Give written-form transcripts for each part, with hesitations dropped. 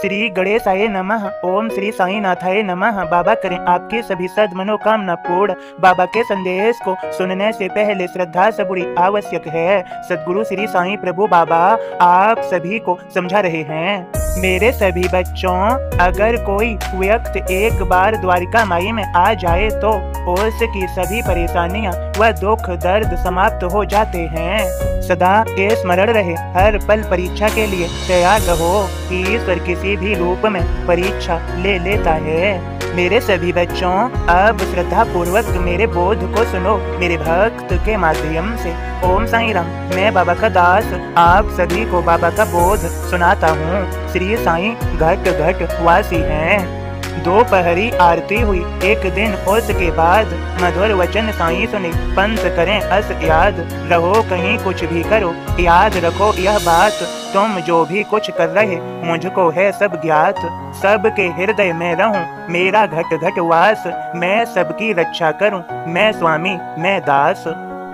श्री गणेशाय नमः। ओम श्री साईनाथाय नमः। बाबा करें आपकी सभी सद मनोकामना पूर्ण। बाबा के संदेश को सुनने से पहले श्रद्धा सबूरी आवश्यक है। सद्गुरु श्री साईं प्रभु बाबा आप सभी को समझा रहे हैं। मेरे सभी बच्चों, अगर कोई व्यक्ति एक बार द्वारिका माई में आ जाए तो उसकी सभी परेशानियां व दुख दर्द समाप्त हो जाते हैं। सदा ये स्मरण रहे, हर पल परीक्षा के लिए तैयार रहो। ईश्वर किसी भी रूप में परीक्षा ले लेता है। मेरे सभी बच्चों, अब श्रद्धा पूर्वक मेरे बोध को सुनो मेरे भक्त के माध्यम से। ओम साईं राम। मैं बाबा का दास आप सभी को बाबा का बोध सुनाता हूँ। श्री साईं घट घट वासी हैं। दोपहरी आरती हुई एक दिन, उसके बाद मधुर वचन साईं सुने। पंथ करें अस याद, रहो कहीं कुछ भी करो, याद रखो यह बात, तुम जो भी कुछ कर रहे मुझको है सब ज्ञात। सबके हृदय में रहूं मेरा घट घट वास, मैं सबकी रक्षा करूं मैं स्वामी मैं दास।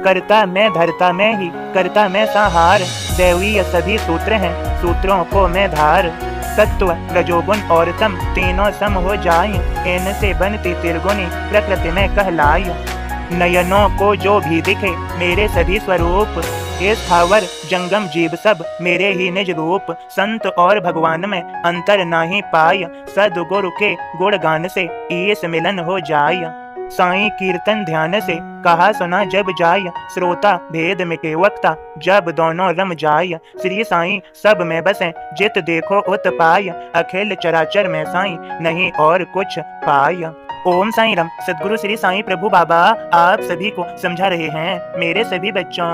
करता मैं धरता मैं ही, करता मैं संहार, दैवीय सभी सूत्र हैं सूत्रों को मैं धार। सत्व रजोगुण और तम तीनों सम हो जाए, इनसे बनती त्रिगुणी प्रकृति में कहलाए। नयनों को जो भी दिखे मेरे सभी स्वरूप, इस स्थावर जंगम जीव सब मेरे ही निज रूप। संत और भगवान में अंतर नहीं पाय, सद्गुरु के गुणगान से ईस मिलन हो जाय। साईं कीर्तन ध्यान से कहा सुना जब जाय, श्रोता भेद मिटे वक्ता जब दोनों रम जाय। श्री साईं सब में बसे जित देखो उत पाय, अखिल चराचर में साईं नहीं और कुछ पाय। ओम साईं राम। सद्गुरु श्री साईं प्रभु बाबा आप सभी को समझा रहे हैं। मेरे सभी बच्चों,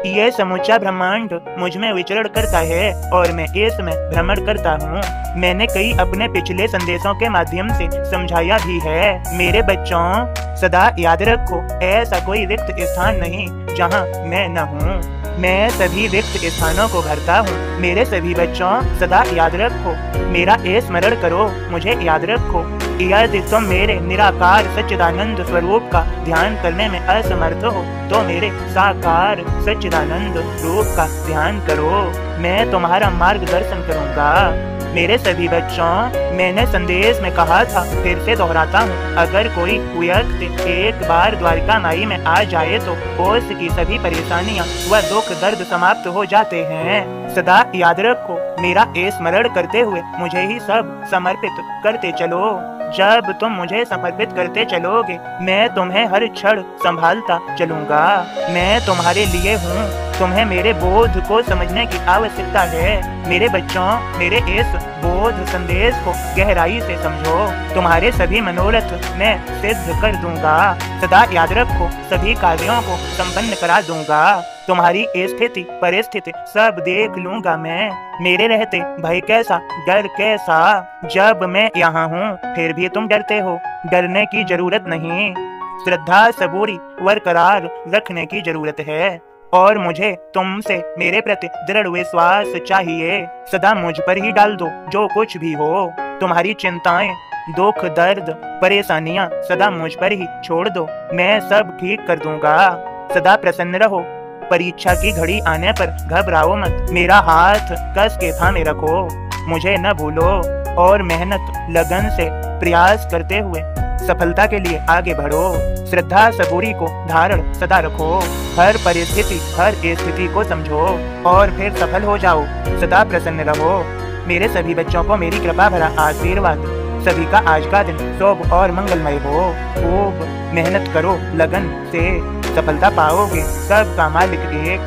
यह समूचा ब्रह्मांड मुझ में विचरण करता है और मैं इसमें भ्रमण करता हूँ। मैंने कई अपने पिछले संदेशों के माध्यम से समझाया भी है। मेरे बच्चों, सदा याद रखो, ऐसा कोई रिक्त स्थान नहीं जहाँ मैं न हूँ। मैं सभी रिक्त स्थानों को भरता हूँ। मेरे सभी बच्चों, सदा याद रखो, मेरा स्मरण करो, मुझे याद रखो। यदि तुम मेरे निराकार सच्चिदानंद स्वरूप का ध्यान करने में असमर्थ हो तो मेरे साकार सच्चिदानंद रूप का ध्यान करो, मैं तुम्हारा मार्गदर्शन करूँगा। मेरे सभी बच्चों, मैंने संदेश में कहा था, फिर से दोहराता हूँ, अगर कोई व्यक्ति एक बार द्वारिका माई में आ जाए तो उसकी सभी परेशानियाँ व दुख दर्द समाप्त हो जाते हैं। सदा याद रखो, मेरा स्मरण करते हुए मुझे ही सब समर्पित करते चलो। जब तुम मुझे समर्पित करते चलोगे, मैं तुम्हें हर क्षण संभालता चलूंगा। मैं तुम्हारे लिए हूँ। तुम्हें मेरे बोध को समझने की आवश्यकता है। मेरे बच्चों, मेरे इस बोध संदेश को गहराई से समझो। तुम्हारे सभी मनोरथ मैं सिद्ध कर दूंगा। सदा याद रखो, सभी कार्यों को संपन्न करा दूंगा। तुम्हारी स्थिति परिस्थिति सब देख लूंगा मैं। मेरे रहते भय कैसा डर कैसा, जब मैं यहाँ हूँ फिर भी तुम डरते हो। डरने की जरूरत नहीं, श्रद्धा सबूरी बरकरार रखने की जरूरत है। और मुझे तुमसे मेरे प्रति दृढ़ विश्वास चाहिए। सदा मुझ पर ही डाल दो जो कुछ भी हो। तुम्हारी चिंताएं दुख दर्द परेशानियां सदा मुझ पर ही छोड़ दो, मैं सब ठीक कर दूंगा। सदा प्रसन्न रहो। परीक्षा की घड़ी आने पर घबराओ मत, मेरा हाथ कस के थामे रखो। मुझे न भूलो और मेहनत लगन से प्रयास करते हुए सफलता के लिए आगे बढ़ो। श्रद्धा सबूरी को धारण सदा रखो। हर परिस्थिति हर स्थिति को समझो और फिर सफल हो जाओ। सदा प्रसन्न रहो। मेरे सभी बच्चों को मेरी कृपा भरा आशीर्वाद। सभी का आज का दिन शुभ और मंगलमय हो। खूब मेहनत करो, लगन से सफलता पाओगे। सबका मालिक एक।